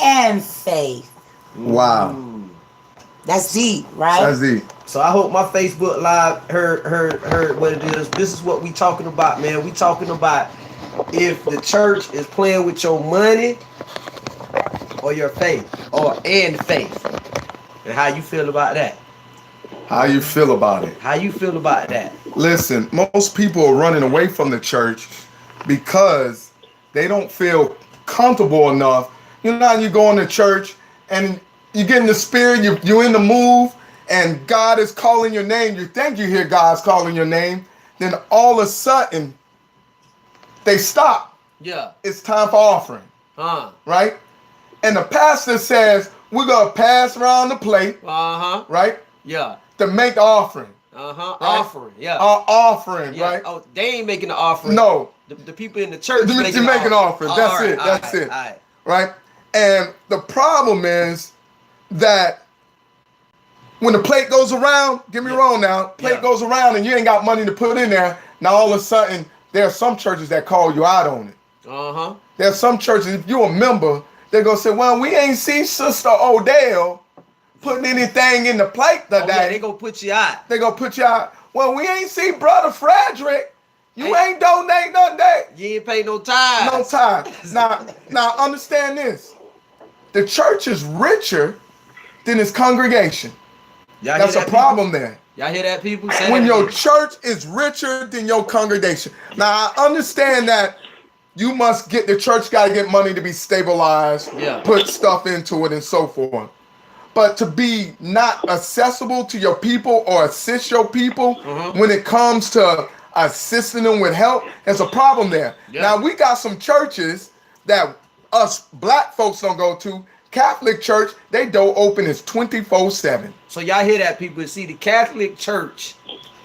and faith. Wow. That's deep, right? That's deep. So I hope my Facebook Live heard what it is. This is what we talking about, man. We talking about if the church is playing with your money or your faith, or and faith, and how you feel about that. How you feel about it? How you feel about that? Listen, most people are running away from the church because they don't feel comfortable enough. You know how you go into church and you get in the spirit, you're in the move, and God is calling your name. You think you hear God's calling your name, then all of a sudden they stop. Yeah. It's time for offering. Right? And the pastor says, we're going to pass around the plate. Right? Yeah. To make the offering. Right? Offering. Yeah. Offering, yeah. right? Oh, they ain't making the offering. No. The people in the church making an offering. That's right, it. That's right, it. Right. Right? And the problem is that when the plate goes around, get me wrong now, plate goes around and you ain't got money to put in there, now all of a sudden, there are some churches that call you out on it. There are some churches, if you're a member, they're going to say, well, we ain't seen Sister Odell putting anything in the plate today. Oh, yeah, they going to put you out. They going to put you out. Well, we ain't seen Brother Frederick. You ain't donate nothing there. You ain't pay no tithes. No tithes. Now, understand this. The church is richer than its congregation. That's a problem there. Y'all hear that, people? Say when that your church is richer than your congregation. Now, I understand that you must get, the church got to get money to be stabilized, put stuff into it and so forth. But to be not accessible to your people or assist your people when it comes to assisting them with help, there's a problem there. Now, we got some churches that us black folks don't go to. Catholic Church, they door open is 24/7. So y'all hear that, people? See, the Catholic Church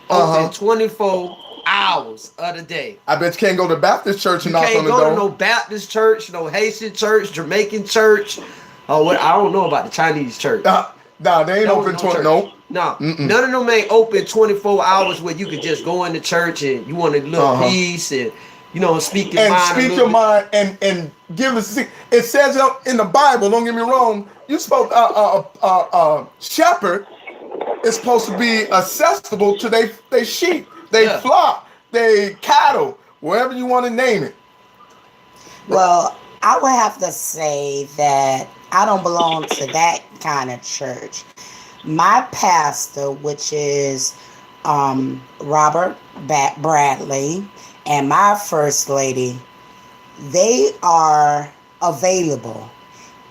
open 24 hours of the day. I bet you can't go to Baptist church and knock on the door. You can't go to no Baptist church, no Haitian church, Jamaican church. Oh, what? I don't know about the Chinese church. Nah, they ain't open 20. No. No, none of them ain't open 24 hours where you can just go into church and you want a little peace and speak your mind. And speak your mind and give us. It says in the Bible. Don't get me wrong. You spoke shepherd is supposed to be accessible to they sheep, they flock, they cattle, wherever you want to name it. Well, I would have to say that I don't belong to that kind of church. My pastor, which is Robert Bradley, and my first lady, they are available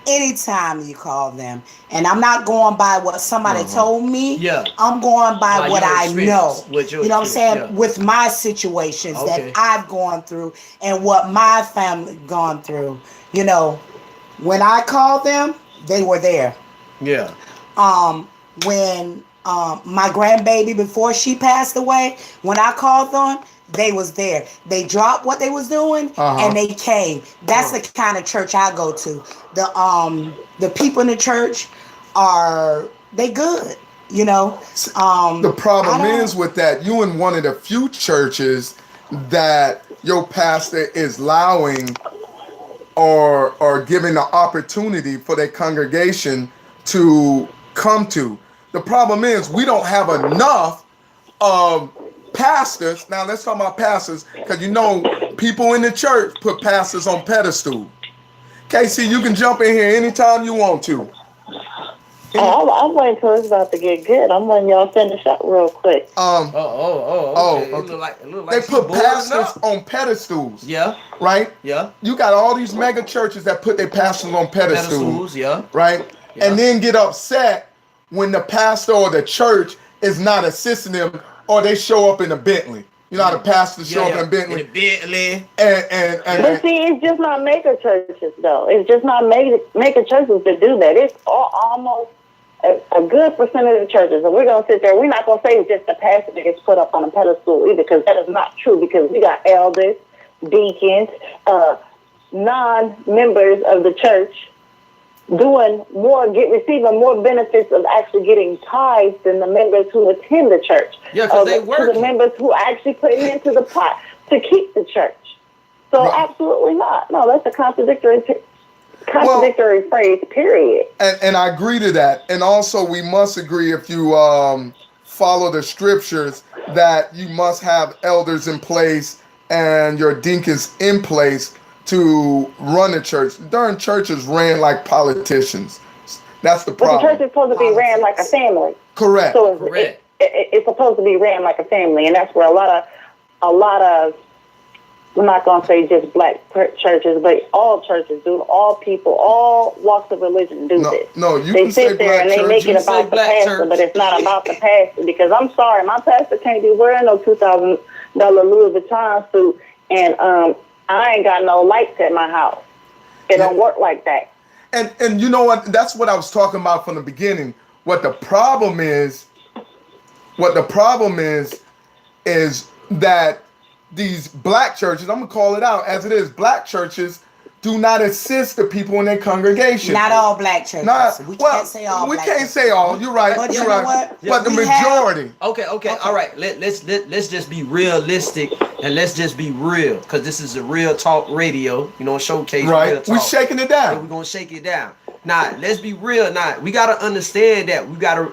anytime you call them. And I'm not going by what somebody told me. Yeah. I'm going by what I know. You know what I'm saying? Yeah. With my situations that I've gone through and what my family gone through. You know, when I called them, they were there. Yeah. When my grandbaby, before she passed away, when I called them, they was there. They dropped what they was doing and they came. That's the kind of church I go to. The people in the church they good, you know. The problem is with that, you in one of the few churches that your pastor is allowing or giving the opportunity for their congregation to come to. The problem is we don't have enough pastors. Now let's talk about pastors, because people in the church put pastors on pedestal. Casey, you can jump in here anytime you want to. I'm waiting till it's about to get good. I'm letting y'all finish up real quick. Okay. It look like they put pastors on pedestals. Yeah. Right? Yeah. You got all these mega churches that put their pastors on pedestals. Yeah. Right? Yeah. And then get upset when the pastor or the church is not assisting them, or they show up in a Bentley. You know how the pastors show up in Bentley? In a Bentley. But see, it's just not mega churches, though. It's just not mega churches that do that. It's almost a good percent of the churches. And we're going to sit there. We're not going to say it's just the pastor that gets put up on a pedestal either, because that is not true, because we got elders, deacons, non-members of the church doing more, receiving more benefits of actually getting tithes than the members who attend the church. Yeah, because they work. To the members who actually put into the pot to keep the church. So absolutely not. No, that's a contradictory. contradictory phrase, period. And I agree to that. And also, we must agree, if you follow the scriptures, that you must have elders in place and your deacons in place to run the church. Darn churches ran like politicians. That's the problem. But the church is supposed to be ran like a family. Correct. So it's supposed to be ran like a family, and that's where a lot of I'm not going to say just black churches, but all churches do. All people, all walks of religion do this. No, you they can say sit there black and they church. make it about the pastor, but it's not about the pastor. Because I'm sorry, my pastor can't be wearing no $2,000 Louis Vuitton suit, and I ain't got no lights at my house. It don't work like that. And you know what? That's what I was talking about from the beginning. What the problem is that these black churches, I'm gonna call it out as it is, black churches do not assist the people in their congregation. Not all black churches. We can't say all. We can't say all. You're right. But you're you know right. what? But the majority. Okay. All right. Let's just be realistic and let's just be real, because this is a real talk radio. Showcase. Right. Real talk. We're shaking it down. And we're gonna shake it down. Now, let's be real. Now, we gotta understand that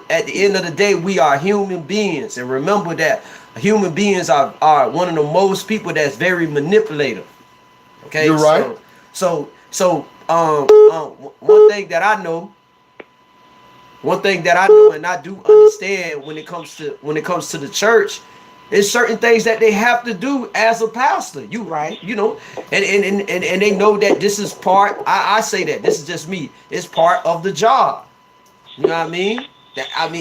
at the end of the day, we are human beings, and remember that human beings are one of the most people that's very manipulative. Okay. You're right. So, one thing that I know and I do understand when it comes to the church, is certain things that they have to do as a pastor. And they know that this is part. I say that this is just me. It's part of the job. You know what I mean?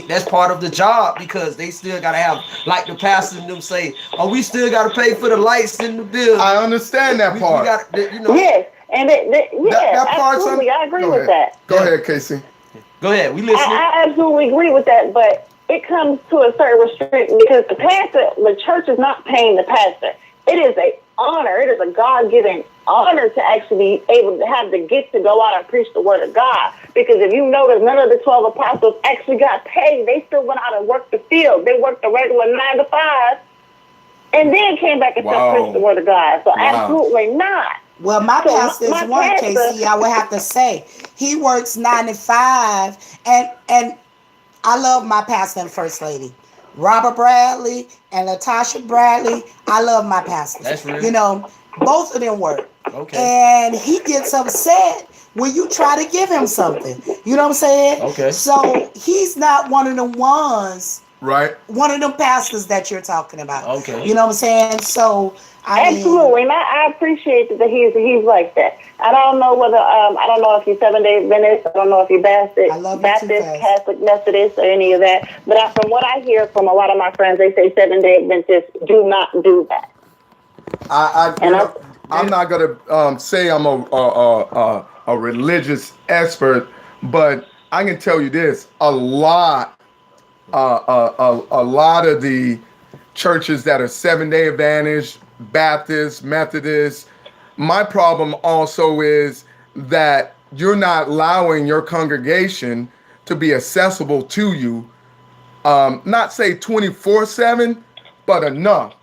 That's part of the job, because they still gotta have, like the pastor and them say, "Oh, we still gotta pay for the lights in the building." I understand that part. Yes, and that part's absolutely. I agree with that. Go ahead, Casey. Go ahead. We listening. I absolutely agree with that, but it comes to a certain restriction, because the church is not paying the pastor. It is an honor. It is a God-given honor to actually be able to have the gift to go out and preach the word of God. Because if you notice, none of the 12 apostles actually got paid. They still went out and worked the field. They worked the regular 9 to 5, and then came back and still preached the word of God. So absolutely not. Well, my pastor is one, Casey. I would have to say he works 9 to 5, and I love my pastor and first lady, Robert Bradley and Latasha Bradley. I love my pastors. That's real. Both of them work. Okay. And he gets upset when you try to give him something. You know what I'm saying? Okay. So he's not one of the ones. Right. One of them pastors that you're talking about. Okay. You know what I'm saying? So absolutely, and I appreciate that he's like that. I don't know whether I don't know if you're Seventh-day Adventist. I don't know if you're Baptist, Catholic, Methodist, or any of that. But from what I hear from a lot of my friends, they say Seventh-day Adventists do not do that. I'm not gonna say I'm a religious expert, but I can tell you this: a lot of the churches that are Seventh-day Adventist, Baptist, Methodist. My problem also is that you're not allowing your congregation to be accessible to you. Not say 24/7, but enough.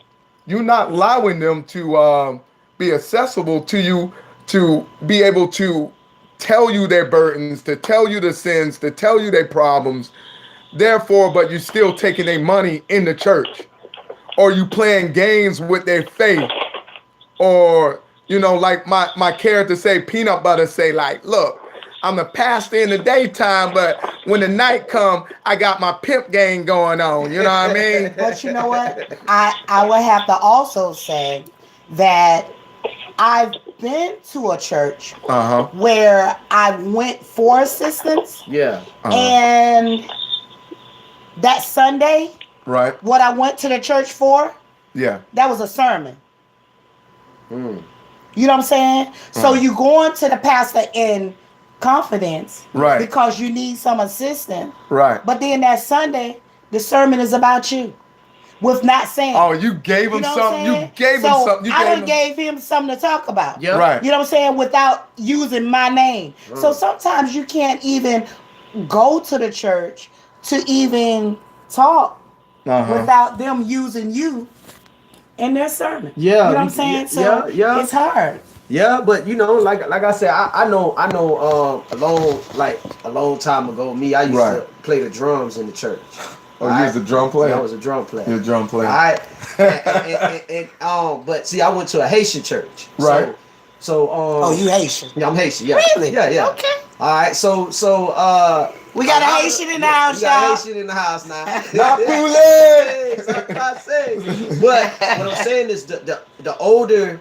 You're not allowing them to be accessible to you, to be able to tell you their burdens, to tell you the sins, to tell you their problems. Therefore, but you're still taking their money in the church, or you playing games with their faith, or like my character say, Peanut Butter say, like, look, I'm a pastor in the daytime, but when the night come, I got my pimp game going on. You know what I mean? But you know what? I would have to also say that I've been to a church where I went for assistance. Yeah. And that Sunday, right, what I went to the church for, that was a sermon. Mm. You know what I'm saying? So you going to the pastor in confidence, right, because you need some assistance, right. But then that Sunday, the sermon is about you, with not saying. Oh, you gave him something. You gave him something. I gave him something to talk about. Yep. Right. You know what I'm saying? Without using my name. So sometimes you can't even go to the church to even talk without them using you in their sermon. Yeah. You know what I'm saying? So it's hard. Yeah, but you know, like I said, I know a long time ago, I used to play the drums in the church. Oh, you was a drum player? I was a drum player. You're a drum player. All right. But see, I went to a Haitian church. Right. So oh, you Haitian? Yeah, I'm Haitian. Yeah. Really? Yeah. Okay. All right. So we got a Haitian in the house, y'all. We got a Haitian in the house now. Not But what I'm saying is the older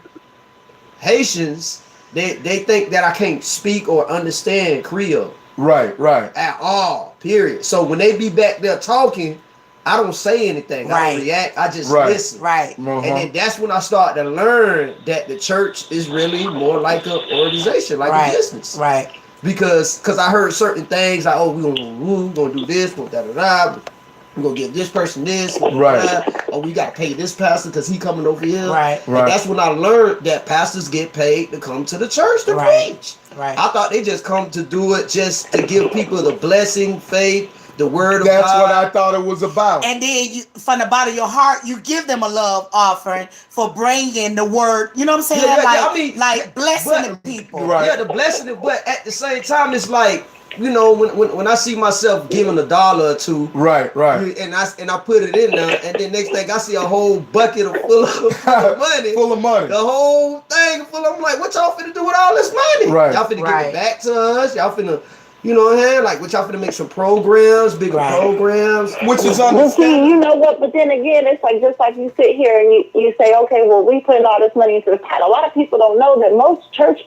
Haitians, they think that I can't speak or understand Creole. Right. At all, period. So when they be back there talking, I don't say anything. I don't react. I just listen. Right. And then that's when I start to learn that the church is really more like an organization, like a business. Right. Because I heard certain things like, oh, we're gonna do this, we're gonna give this person this, oh, we gotta pay this pastor because he coming over here. Right. And that's when I learned that pastors get paid to come to the church to preach. Right. I thought they just come to do it just to give people the blessing, faith, the word of God. That's what I thought it was about. And then you, from the bottom of your heart, you give them a love offering for bringing the word. You know what I'm saying? Like blessing the people. Right. Yeah, the blessing. But at the same time, it's like, you know, when I see myself giving $1 or $2, right, and I put it in there, and then next thing I see a whole bucket full of money, the whole thing full of. I'm like, what y'all finna do with all this money? Right, y'all finna give it back to us? Y'all finna, you know what I'm saying? Like, what y'all finna make some programs, bigger programs, which is understandable. See, you know what? But then again, it's like just like you sit here and you say, okay, well, we put all this money into the pot. A lot of people don't know that most churches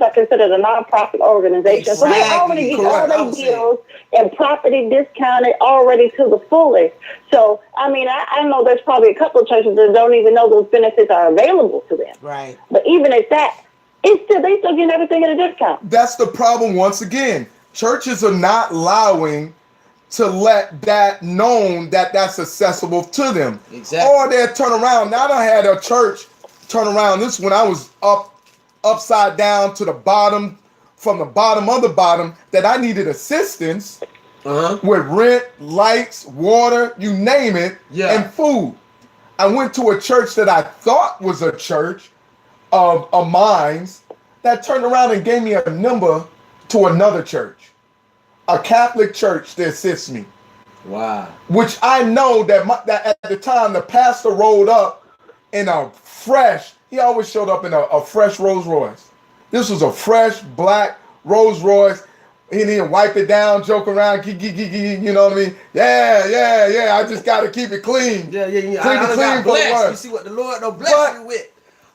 are considered a nonprofit organization, so they already get all their deals and property discounted already to the fullest. So, I mean, I know there's probably a couple of churches that don't even know those benefits are available to them. Right. But even at that, they still getting everything at a discount. That's the problem once again. Churches are not allowing to let that known that that's accessible to them. Exactly. Or they'll turn around. Now I had a church turn around. This when I was upside down to the bottom, from the bottom of the bottom, that I needed assistance with rent, lights, water, you name it, and food. I went to a church that I thought was a church of mine that turned around and gave me a number to another church, a Catholic church that assists me. Wow. Which I know that at the time the pastor rolled up in he always showed up in a fresh Rolls Royce. This was a fresh black Rolls Royce. He didn't wipe it down, joke around, you know what I mean? Yeah. I just got to keep it clean. Yeah. Keep it clean for the word. You see what the Lord don't bless you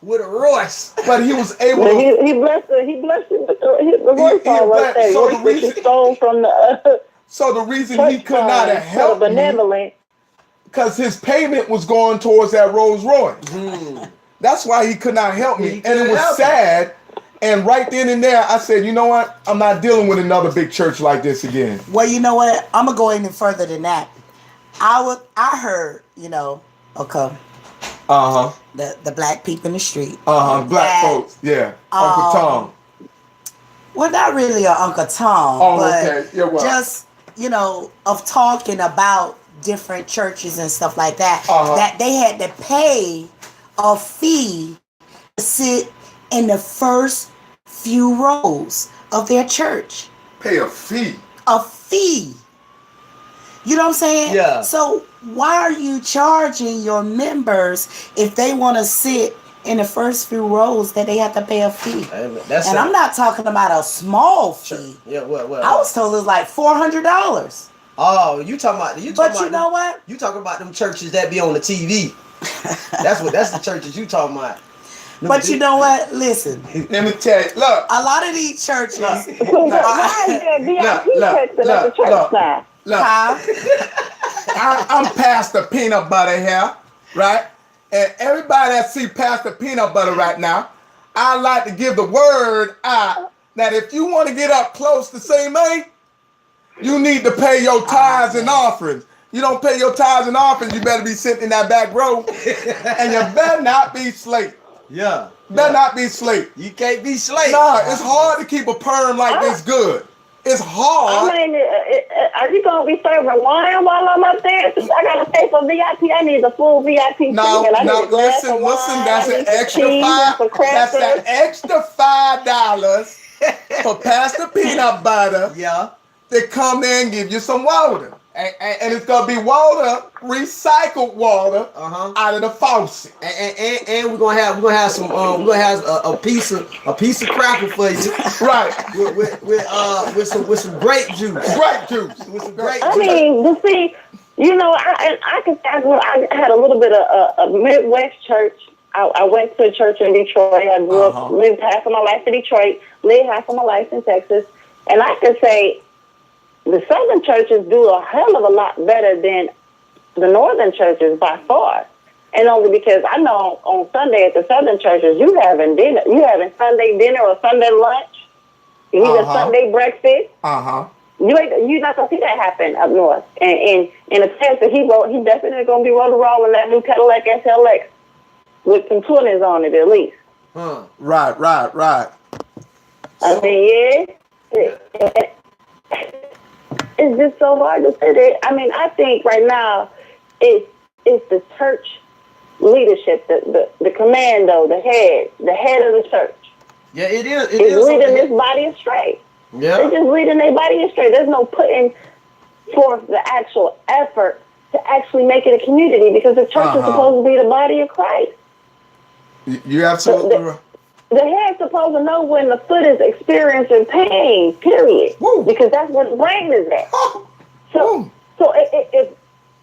with a Royce. But he was able to. He blessed you with the Royce right there. So the reason stole from the. So the reason he could not have helped me, because his payment was going towards that Rolls Royce. That's why he could not help me, and it was sad. And right then and there, I said, you know what? I'm not dealing with another big church like this again. Well, you know what? I'm gonna go even further than that. I heard, okay. The black people in the street. Black folks. Yeah. Uncle Tom. Well, not really Uncle Tom, but just, of talking about different churches and stuff like that, that they had to pay a fee to sit in the first few rows of their church. Pay a fee? A fee. You know what I'm saying? Yeah. So why are you charging your members if they want to sit in the first few rows that they have to pay a fee? I'm not talking about a small fee. Yeah, well. I was told it was like $400. Oh, you talking about? You know what? You talking about them churches that be on the TV? That's the churches you talking about. But you know what? Listen. Let me tell you. Look. A lot of these churches. Why is there VIP churches at the church now? Look, I'm Pastor Peanut Butter here, right? And everybody that see Pastor Peanut Butter right now, I like to give the word out that if you want to get up close to see me, you need to pay your tithes and offerings. You don't pay your tithes and offerings, you better be sitting in that back row, and you better not be asleep. Yeah. Better not be asleep. You can't be asleep. Nah, it's hard to keep a perm like this good. It's hard. I mean, are you gonna be serving wine while I'm up there? I gotta pay for VIP. I need the full VIP. No, listen. That's an extra $5. That's an extra $5 for Pastor Peanut Butter. Yeah. They come there and give you some water. And it's gonna be water, recycled water, out of the faucet. And we're gonna have some a piece of cracker for you. Right. with some grape juice. Grape juice. With some grape I juice. mean, you see, you know, I had a little bit of a Midwest church. I went to a church in Detroit. I grew up, lived half of my life in Detroit, lived half of my life in Texas, and I could say the Southern churches do a hell of a lot better than the Northern churches by far. And only because I know on Sunday at the Southern churches, you having Sunday dinner or Sunday lunch, either Sunday breakfast. You're not gonna see that happen up north. And in a sense that he definitely gonna be rolling around in that new Cadillac SLX with some 20s on it at least. Right. I mean, it's just so hard to say that. I mean, I think right now it's the church leadership, the commando, the head of the church. Yeah, it is. It's leading this body astray. Yeah. They're just leading their body astray. There's no putting forth the actual effort to actually make it a community because the church is supposed to be the body of Christ. You absolutely right. The head's supposed to know when the foot is experiencing pain, period. Woo. Because that's where the brain is at. So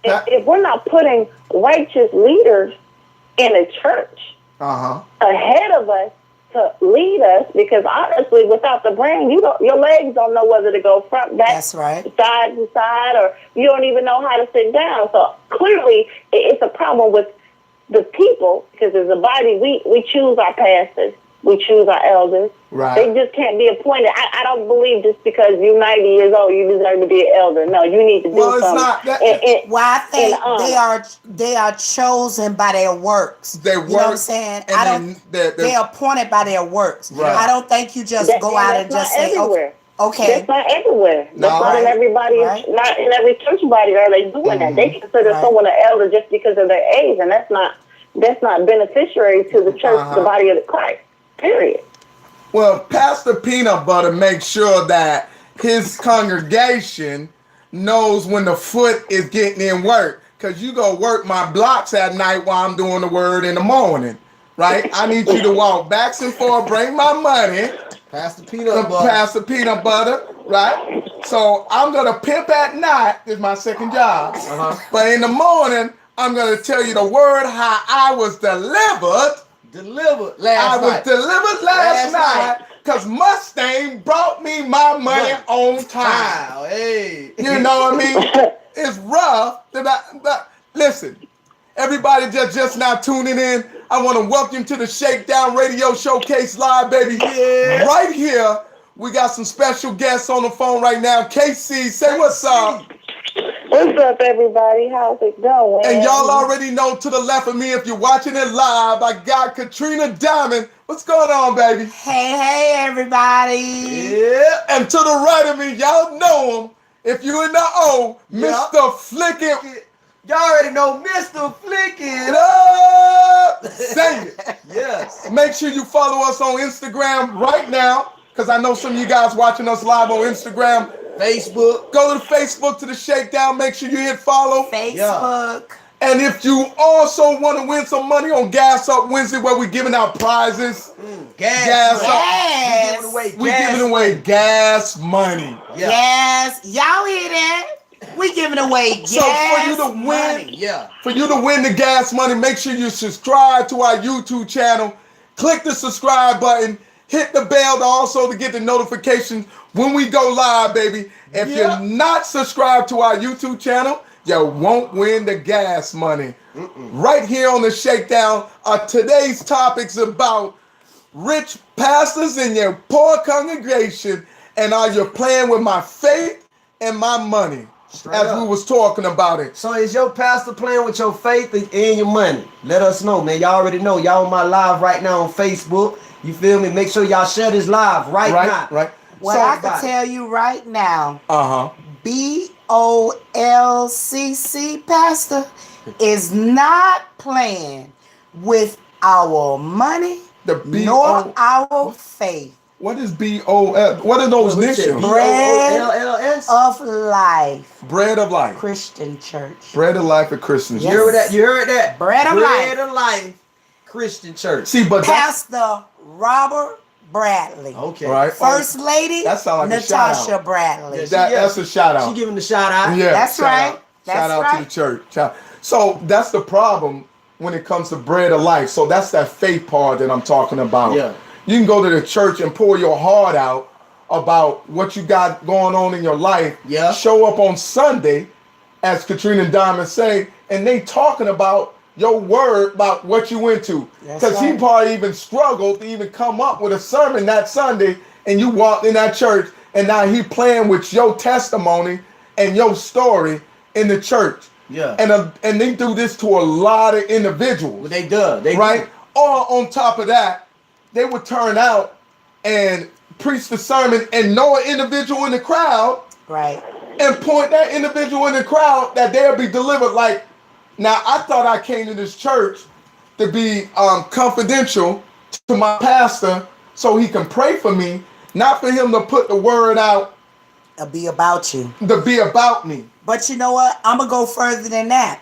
if we're not putting righteous leaders in a church ahead of us to lead us, because honestly, without the brain, your legs don't know whether to go front, back, That's right. side to side, or you don't even know how to sit down. So clearly, it's a problem with the people, because as a body, we choose our pastors. We choose our elders. Right. They just can't be appointed. I don't believe just because you're 90 years old, you deserve to be an elder. No, you need to do something. Not that. I think they are chosen by their works. They work. You know what I'm saying? They're appointed by their works. Right. I don't think you just go out and just say, okay. That's not everywhere. That's not in everybody. Right. Not in every church body are they doing that. They consider someone an elder just because of their age, and that's not beneficiary to the church, the body of the Christ. Period. Well, Pastor Peanut Butter makes sure that his congregation knows when the foot is getting in work. Because you go work my blocks at night while I'm doing the word in the morning. Right? I need you to walk back and forth, bring my money. Pastor Peanut Butter. Right? So I'm going to pimp at night. This is my second job. But in the morning, I'm going to tell you the word how I was delivered last night because Mustang brought me my money on time. Wow, hey. You know what I mean? It's rough. Listen, everybody just now tuning in, I want to welcome you to the Shakedown Radio Showcase Live, baby. Yeah. Right here, we got some special guests on the phone right now. KC, say what's up. What's up, everybody? How's it going? And y'all already know to the left of me, if you're watching it live, I got Katrina Diamond. What's going on, baby? Hey, everybody. Yeah. And to the right of me, y'all know him. If you're in the O, Mr. Flickin'. Y'all already know Mr. Flickin' Up. Say it. Yes. Make sure you follow us on Instagram right now, because I know some of you guys watching us live on Instagram. Facebook. Go to the Facebook to the Shakedown. Make sure you hit follow. Facebook. Yeah. And if you also want to win some money on Gas Up Wednesday, where we're giving out prizes. Gas Up. Yes. We're giving away gas money. Yeah. Yes. Y'all hear that? We giving away gas for you to win, money. For you to win the gas money, make sure you subscribe to our YouTube channel. Click the subscribe button. Hit the bell to get the notifications when we go live, baby. If you're not subscribed to our YouTube channel, you won't win the gas money. Right here on the Shakedown, today's topic's about rich pastors in your poor congregation, and are you playing with my faith and my money? We was talking about it. So is your pastor playing with your faith and your money? Let us know, man. Y'all already know. Y'all on my live right now on Facebook. You feel me? Make sure y'all share this live right now. Right. What I can tell you right now, BOLCC, Pastor, is not playing with our money nor our faith. What is BOL? What are those initials? Bread of Life. Bread of Life. Christian Church. Bread of Life at Christian Church. Yes. You heard that? Bread of Life. Christian Church. See, but Pastor Robert Bradley. Okay. Right. First Lady that sounds like Natasha Bradley. Yeah, that's a shout out. She giving the shout out. Yeah, that's right. Shout out to the church. So that's the problem when it comes to bread of life. So that's that faith part that I'm talking about. Yeah. You can go to the church and pour your heart out about what you got going on in your life. Yeah. Show up on Sunday, as Katrina and Diamond say, and they talking about your word about what you went to. Because he probably even struggled to even come up with a sermon that Sunday, and you walked in that church, and now he playing with your testimony and your story in the church. Yeah. And they do this to a lot of individuals. Well, they do. Right? Or on top of that, they would turn out and preach the sermon and know an individual in the crowd. Right. And point that individual in the crowd that they'll be delivered. Like, now I thought I came to this church to be confidential to my pastor so he can pray for me, not for him to put the word out. To be about you. To be about me. But you know what? I'm going to go further than that.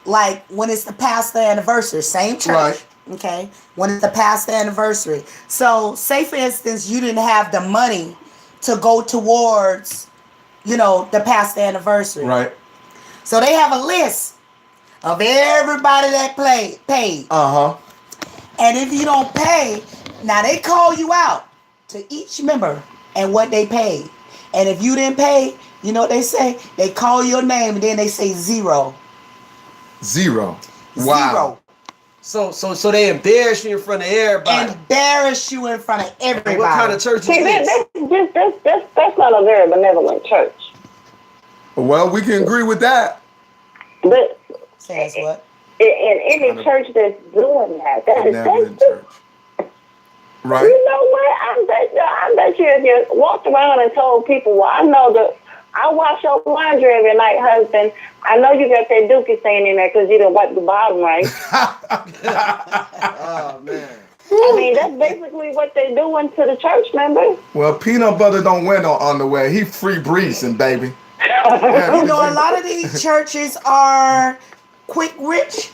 Like when it's the pastor anniversary, same church. Right. Okay. When it's the pastor anniversary. So say for instance, you didn't have the money to go towards, the pastor anniversary. Right. So they have a list of everybody that paid. And if you don't pay, now they call you out to each member and what they paid. And if you didn't pay, you know what they say? They call your name and then they say zero. Zero. Wow. Zero. So they embarrass you in front of everybody. Embarrass you in front of everybody. What kind of church is this? That's not a very benevolent church. Well, we can agree with that. But says what? In any church that's doing that, that's church. Right. You know what? I bet you if you walked around and told people, well, I know that I wash your laundry every night, husband. I know you got that dookie stain in there because you didn't wipe the bottom right. Oh, man. I mean, that's basically what they're doing to the church members. Well, peanut butter don't wear no underwear. He free breezing, baby. A lot of these churches are quick rich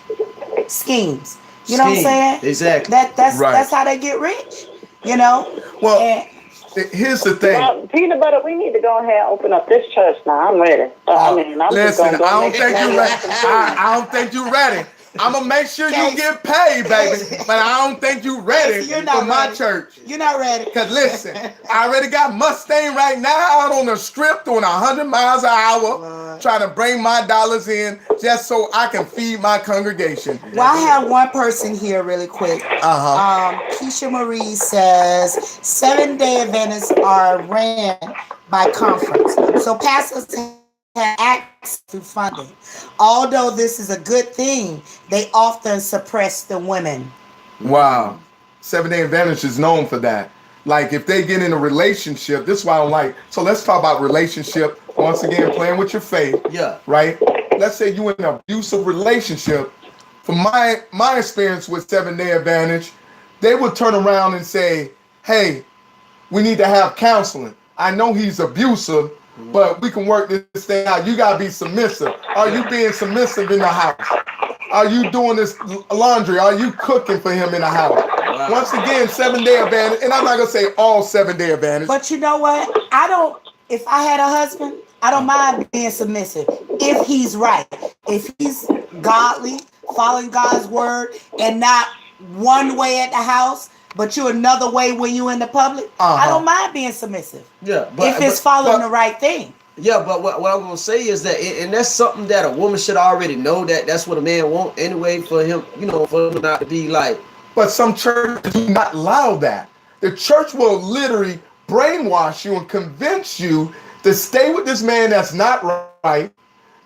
schemes. You know what I'm saying? Exactly. That's how they get rich. Well, here's the thing. Well, peanut butter, we need to go ahead and open up this church now. I'm ready. Listen, I don't think you're ready. I don't think you're ready. I'm going to make sure you get paid, baby. But I don't think you're ready for my church. You're not ready. Because listen, I already got Mustang right now out on the strip doing 100 miles an hour, trying to bring my dollars in just so I can feed my congregation. Well, I have one person here really quick. Keisha Marie says 7-day Adventists are ran by conference. So pastors have access to funding. Although this is a good thing, they often suppress the women. Wow. 7-day Adventist is known for that. Like if they get in a relationship, this is why I don't like. So let's talk about relationship. Once again, playing with your faith. Yeah. Right? Let's say you in an abusive relationship. From my experience with 7-day Adventist, they would turn around and say, hey, we need to have counseling. I know he's abusive, but we can work this thing out. You got to be submissive. Are you being submissive in the house? Are you doing this laundry? Are you cooking for him in the house? Wow. Once again, 7-day Adventist, and I'm not going to say all 7-day Adventist. But you know what? If I had a husband, I don't mind being submissive. If he's right. If he's godly, following God's word, and not one way at the house, but you another way when you in the public, I don't mind being submissive. Yeah, if it's following the right thing. Yeah, but what I'm gonna say is that, and that's something that a woman should already know, that's what a man want anyway, for him, for him not to be like. But some churches do not allow that. The church will literally brainwash you and convince you to stay with this man that's not right,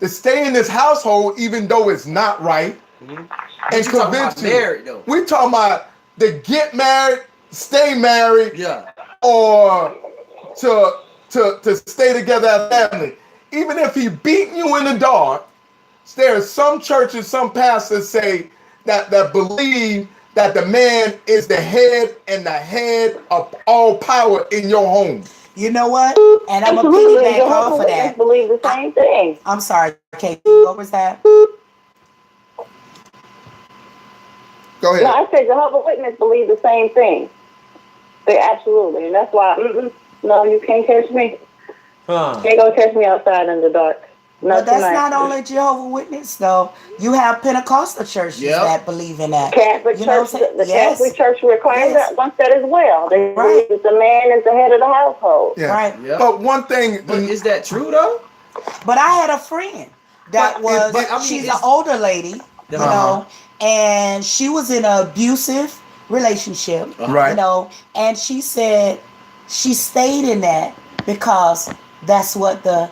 to stay in this household even though it's not right, and convince you. Married, though. We talking about to get married, stay married. Yeah. or to stay together as family. Even if he beating you in the dark, there are some churches, some pastors say that believe that the man is the head and the head of all power in your home. You know what? And I'm going to piggyback off of that. Believe the same thing. I'm sorry, Katie. What was that? Go ahead. No, I said Jehovah's Witnesses believe the same thing. They absolutely. And that's why, no, you can't catch me. You can't go catch me outside in the dark. But that's not only Jehovah's Witness, though. You have Pentecostal churches that believe in that. Catholic church, the Catholic Church requires that once that as well. They believe that the man is the head of the household. Yeah. Right. Yep. But one thing, but is that true though? But I had a friend that she's an older lady, you know, and she was in an abusive relationship, you know, and she said she stayed in that because that's what the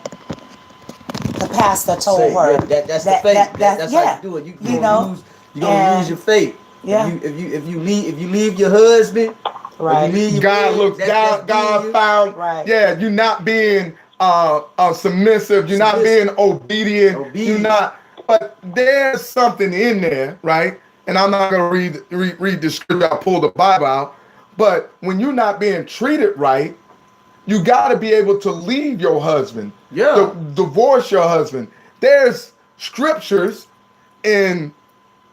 pastor told her. That's the faith. That's how you do it. You know, you're gonna lose your faith. Yeah. If you leave your husband, right? God found. Right. Yeah, you're not being submissive. You're not being obedient. You're not. But there's something in there, right? And I'm not gonna read the scripture. I pull the Bible out. But when you're not being treated right, you got to be able to leave your husband. Yeah. Divorce your husband. There's scriptures in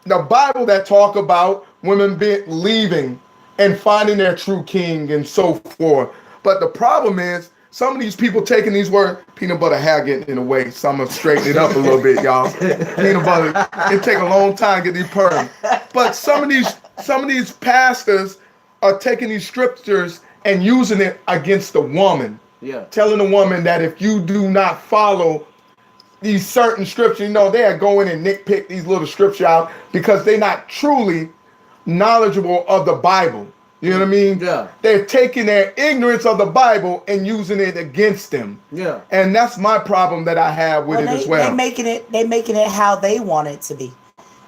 the Bible that talk about women leaving and finding their true king and so forth. But the problem is, some of these people taking these words, peanut butter hair getting in the way, so I'm going to straighten it up a little bit, y'all. Peanut butter, it take a long time to get these perms. But some of these pastors are taking these scriptures and using it against the woman. Yeah. Telling the woman that if you do not follow these certain scriptures, you know, they are going and nitpick these little scriptures out because they're not truly knowledgeable of the Bible. You know what I mean? Yeah. They're taking their ignorance of the Bible and using it against them. Yeah. And that's my problem that I have with it as well. They're making it how they want it to be.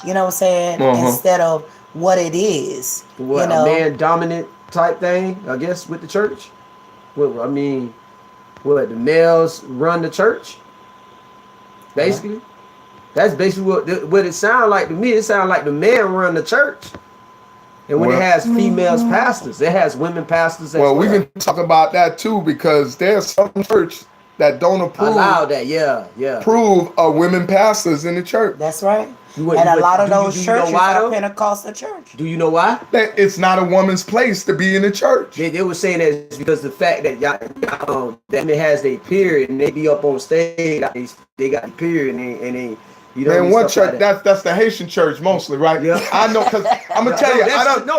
You know what I'm saying? Instead of what it is. What, you know? A man dominant type thing, I guess, with the church? Well, I mean, what, the males run the church? Basically? That's basically what it sounds like to me. It sounds like the men run the church. And when it has females pastors, it has women pastors as well. Well, we can talk about that too, because there's some church that don't allow that, approve of women pastors in the church. That's right. And a lot of those churches are Pentecostal church. Do you know why? That it's not a woman's place to be in the church. They were saying that it's because the fact that that it has their period and they be up on stage, they got the period and they you know. Man, one church that's the Haitian church mostly, right? Yeah. I know, because I'm gonna tell you,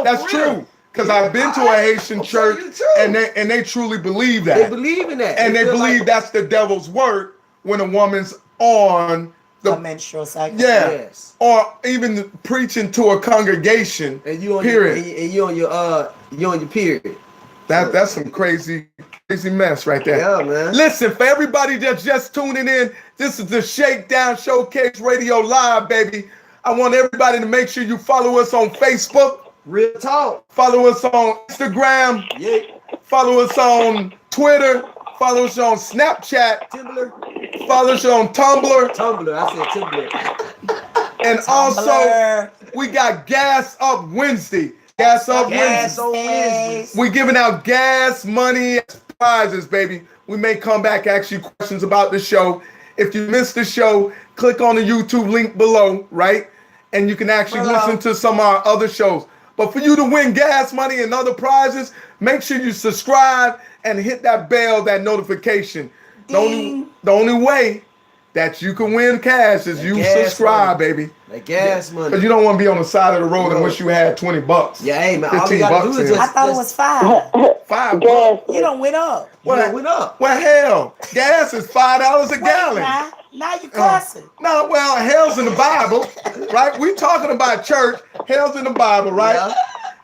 that's true. Because I've been to a Haitian church and they truly believe that. They believe in that. And they believe that's the devil's work when a woman's on the menstrual cycle. Yeah. Yes. Or even preaching to a congregation. And you on your period. That's some crazy mess right there. Yeah, man. Listen, for everybody that's just tuning in, this is the Shakedown Showcase Radio Live, baby. I want everybody to make sure you follow us on Facebook. Real talk. Follow us on Instagram. Yeah. Follow us on Twitter. Follow us on Snapchat. Tumblr. Follow us on Tumblr. I said Tumblr. And also, we got Gas Up Wednesday. Gas Up Wednesday. We're giving out gas money as prizes, baby. We may come back, ask you questions about the show. If you missed the show, click on the YouTube link below, right? And you can actually listen to some of our other shows. But for you to win gas money and other prizes, make sure you subscribe and hit that bell, that notification. The only way that you can win cash is you subscribe, baby. Like gas money. Because you don't want to be on the side of the road and wish you had $20. Yeah, hey, man. All you got to do is just... I thought it was $5. $5. You don't went up. Well, hell, gas is $5 a gallon. Now you cussing. No, well, hell's in the Bible, right? We talking about church. Hell's in the Bible, right? Yeah.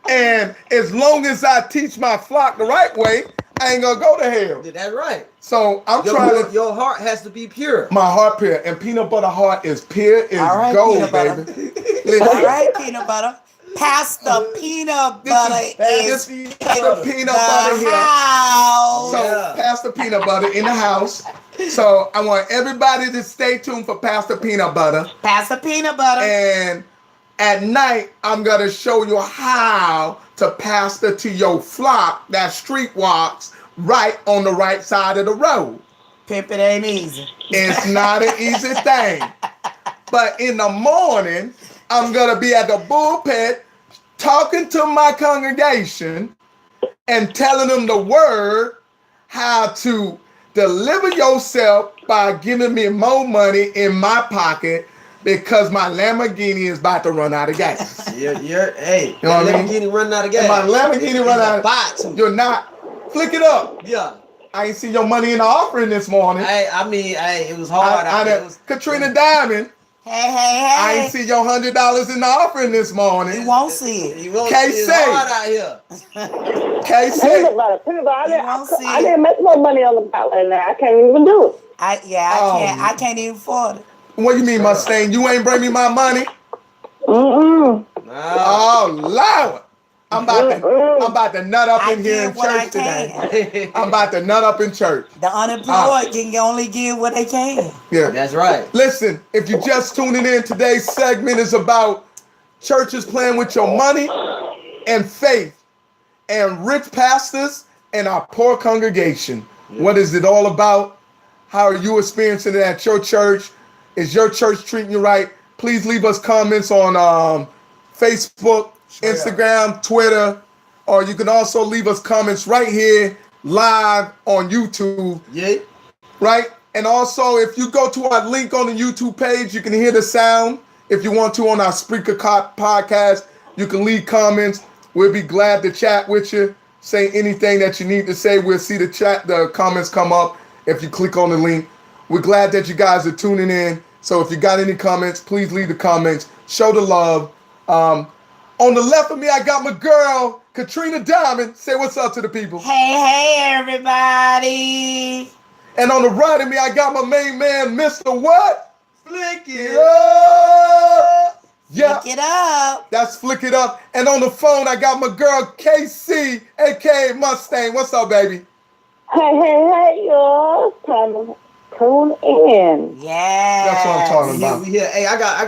And as long as I teach my flock the right way, I ain't gonna go to hell. That's right. So your heart has to be pure. My heart pure, and peanut butter heart is pure as gold, baby. All right, peanut butter. Pastor Peanut Butter This is Pastor Peanut Butter here. house. So Pastor Peanut Butter in the house. So I want everybody to stay tuned for Pastor Peanut Butter. Pastor Peanut Butter. And at night, I'm going to show you how to pastor to your flock that street walks right on the right side of the road. Pimping ain't easy. It's not an easy thing. But in the morning, I'm going to be at the pulpit talking to my congregation and telling them the word, how to deliver yourself by giving me more money in my pocket because my Lamborghini is about to run out of gas. Hey, you know what I mean? Lamborghini running out of gas. And my Lamborghini run out of gas. You're not. Flick it up. Yeah. I ain't see your money in the offering this morning. It was hard. Katrina Diamond. Hey. I ain't see your $100 in the offering this morning. You won't see it. You won't see it. It's hard out here. I didn't make no money on the ballot and I can't even do it. I can't even afford it. What you mean, Mustang? You ain't bring me my money? Mm-mm. Oh, Lord. I'm about to nut up in here in church today. I'm about to nut up in church. The unemployed can only give what they can. Yeah. That's right. Listen, if you're just tuning in, today's segment is about churches playing with your money and faith and rich pastors and our poor congregation. Yeah. What is it all about? How are you experiencing it at your church? Is your church treating you right? Please leave us comments on Facebook, Instagram, Twitter, or you can also leave us comments right here live on YouTube. Yeah. Right? And also, if you go to our link on the YouTube page, you can hear the sound. If you want to, on our Spreaker podcast, you can leave comments. We'll be glad to chat with you. Say anything that you need to say. We'll see the comments come up if you click on the link. We're glad that you guys are tuning in. So if you got any comments, please leave the comments. Show the love. On the left of me, I got my girl, Katrina Diamond. Say what's up to the people. Hey, everybody. And on the right of me, I got my main man, Mr. What? Flick it up. Yeah. Flick it up. That's Flick It Up. And on the phone, I got my girl, KC, a.k.a. Mustang. What's up, baby? Hey, y'all. Time to tune in. Yeah. That's what I'm talking about. We here. Hey, I got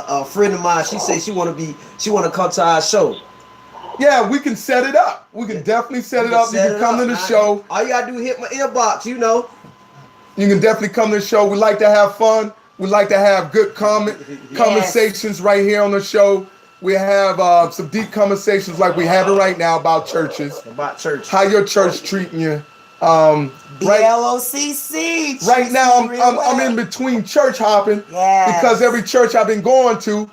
a friend of mine. She said she want to come to our show. Yeah, we can set it up. We can definitely set it up. You can come to the show. All you gotta do is hit my inbox, you know. You can definitely come to the show. We like to have fun. We like to have good conversations right here on the show. We have some deep conversations like we're having right now about churches. About church. How your church treating you. BLOCC. Right now, I'm in between church hopping because every church I've been going to,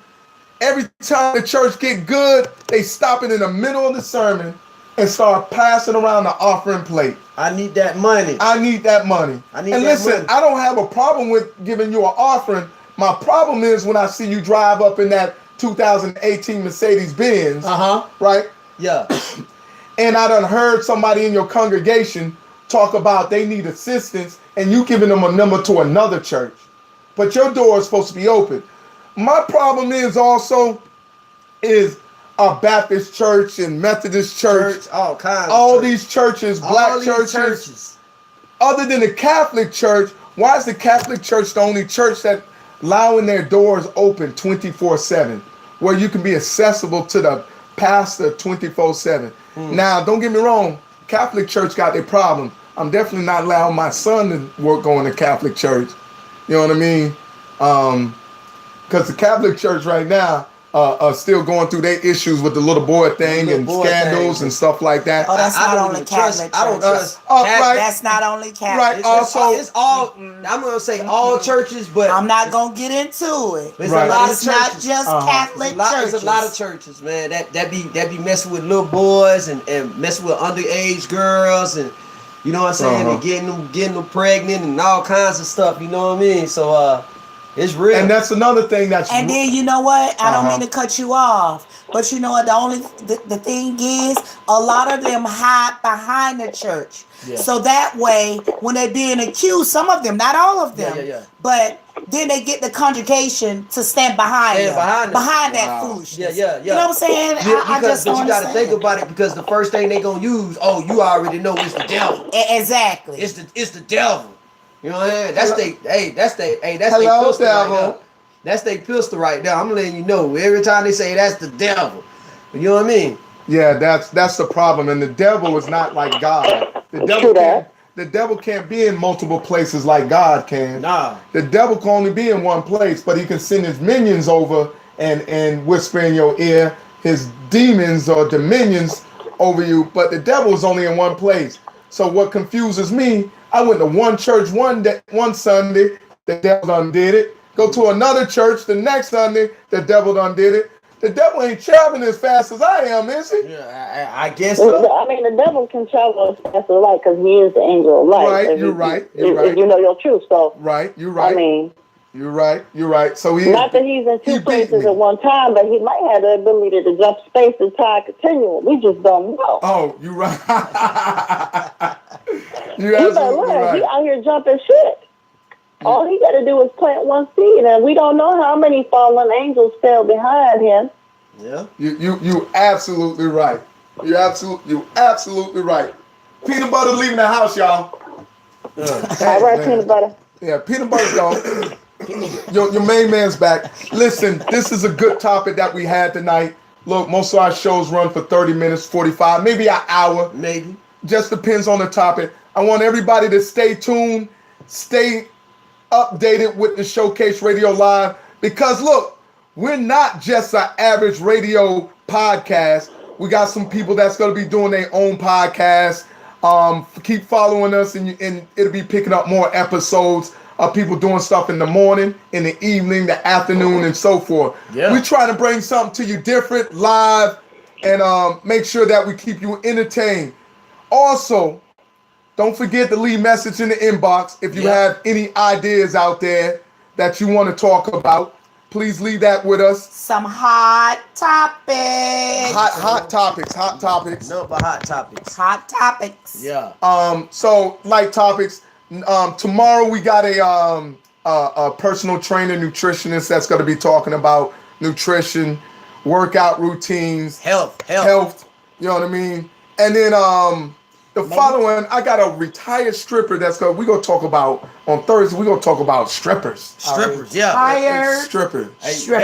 every time the church get good, they stop it in the middle of the sermon and start passing around the offering plate. I need that money. And listen, I don't have a problem with giving you an offering. My problem is when I see you drive up in that 2018 Mercedes-Benz. Right? Yeah. And I done heard somebody in your congregation talk about they need assistance and you giving them a number to another church. But your door is supposed to be open. My problem is also a Baptist church and Methodist church. All kinds. All these churches, black churches. Other than the Catholic Church, why is the Catholic Church the only church that allowing their doors open 24/7, where you can be accessible to the pastor 24/7? Now, don't get me wrong, Catholic Church got their problem. I'm definitely not allowing my son to going to Catholic Church. You know what I mean? Because the Catholic Church right now are still going through their issues with the little boy thing and scandals and stuff like that. Oh, that's not only Catholic. I don't trust. Right. That's not only Catholic. Right. Also, it's all. I'm gonna say all churches, but I'm not gonna get into it. It's a lot of It's churches. not just Catholic churches. There's a lot of churches, man. That be messing with little boys and messing with underage girls and you know what I'm saying, and getting them pregnant and all kinds of stuff. You know what I mean? So It's real. And that's another thing that's. And then you know what? I don't mean to cut you off, but you know what? The thing is, a lot of them hide behind the church. Yeah. So that way, when they're being accused, some of them, not all of them, but then they get the congregation to stand behind that foolishness. Yeah. You know what I'm saying? I just but you got to think about it, because the first thing they gonna use, you already know it's the devil. Exactly. It's the devil. You know what I'm saying? That's they Hello, pistol devil. right now. That's they pistol right now. I'm letting you know. Every time they say that's the devil. You know what I mean? Yeah, that's the problem. And the devil is not like God. The devil can't be in multiple places like God can. Nah. The devil can only be in one place, but he can send his minions over and whisper in your ear, his demons or dominions over you. But the devil is only in one place. So what confuses me, I went to one church one Sunday, the devil done did it. Go to another church the next Sunday, the devil done did it. The devil ain't traveling as fast as I am, is he? Yeah, I guess so. I mean, the devil can travel as fast as light because he is the angel of light. Right, you're right. If you know your truth, so. Right, you're right. I mean. You're right. So not that he's in two places at one time, but he might have the ability to jump space and time continuum. We just don't know. Oh, you're right. You're absolutely right. He out here jumping shit. All he got to do is plant one seed, and we don't know how many fallen angels fell behind him. Yeah, you absolutely right. You absolutely right. Peanut butter leaving the house, y'all. All right, man. Peanut butter. Yeah, peanut butter's gone. Your main man's back. Listen, this is a good topic that we had tonight. Look, most of our shows run for 30 minutes, 45, maybe an hour. Maybe. Just depends on the topic. I want everybody to stay tuned, stay updated with the Showcase Radio Live, because look, we're not just an average radio podcast. We got some people that's going to be doing their own podcast. Keep following us, and it'll be picking up more episodes of people doing stuff in the morning, in the evening, the afternoon, and so forth. Yeah. We try to bring something to you different, live, and make sure that we keep you entertained. Also, don't forget to leave message in the inbox if you have any ideas out there that you want to talk about. Please leave that with us. Some hot topics. Hot topics. No, but hot topics. Hot topics. Yeah. So light topics. Tomorrow we got a personal trainer, nutritionist that's going to be talking about nutrition, workout routines, health. You know what I mean? And then following, I got a retired stripper we're gonna talk about on Thursday. We're gonna talk about strippers. Strippers. That's Is my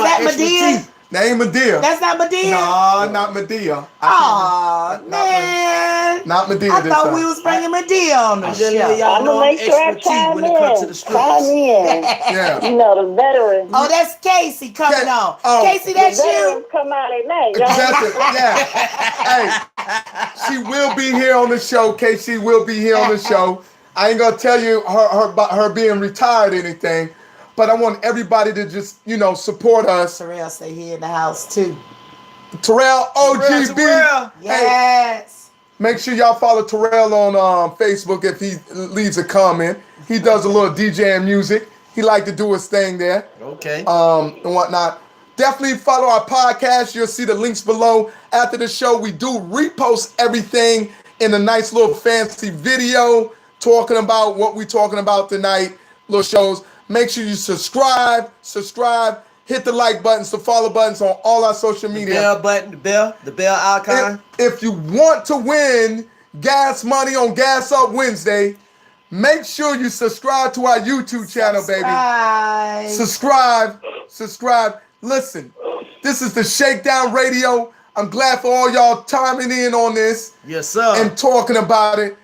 that expertise. Medea? That ain't Medea. That's not Medea? No, not Medea. Oh, man. Not Medea. I thought we was bringing Medea on the show. I'm going to make sure I chime in. Yeah. You know, the veteran. Oh, that's Casey coming on. Casey, that's you. Come out at night. Yeah. Hey, she will be here on the show. Casey will be here on the show. I ain't going to tell you her being retired or anything. But I want everybody to just, support us. Terrell stay here in the house, too. Terrell, OGB. Terrell. Yes. Hey, make sure y'all follow Terrell on Facebook if he leaves a comment. He does a little DJing music. He like to do his thing there. Okay. And whatnot. Definitely follow our podcast. You'll see the links below. After the show, we do repost everything in a nice little fancy video talking about what we're talking about tonight. Little shows. Make sure you subscribe, hit the like buttons, the follow buttons on all our social media. The bell button, the bell icon. If you want to win gas money on Gas Up Wednesday, make sure you subscribe to our YouTube channel, baby. Subscribe. Listen, this is the Shakedown Radio. I'm glad for all y'all timing in on this. Yes, sir. And talking about it.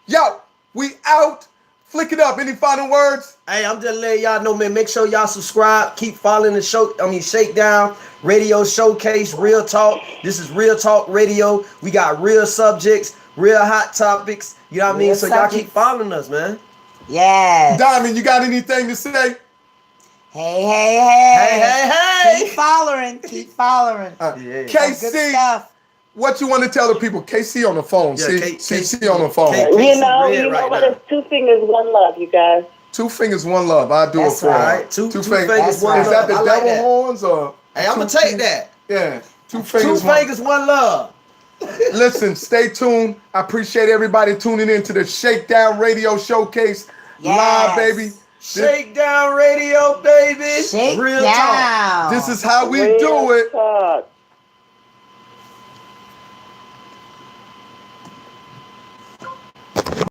Yo, we out. Flick it up. Any final words? Hey, I'm just letting y'all know, man. Make sure y'all subscribe. Keep following the Shakedown Radio Showcase, Real Talk. This is Real Talk Radio. We got real subjects, real hot topics. You know what I mean? So y'all keep following us, man. Yes. Diamond, you got anything to say? Hey. Keep following. KC. Good stuff. What you want to tell the people? KC on the phone. Yeah, see on the phone. You know what? It's 2 fingers, 1 love, you guys. 2 fingers, 1 love. I do That's it for right. her. Two fingers. fingers, one Is love. that the I devil like that. horns or? Hey, I'm gonna take that. Yeah. 2 Two fingers. fingers, one love. Listen, stay tuned. I appreciate everybody tuning in to the Shakedown Radio Showcase live, baby. Shakedown Radio, baby. Shake Real down. talk. This is how we Real do it. talk.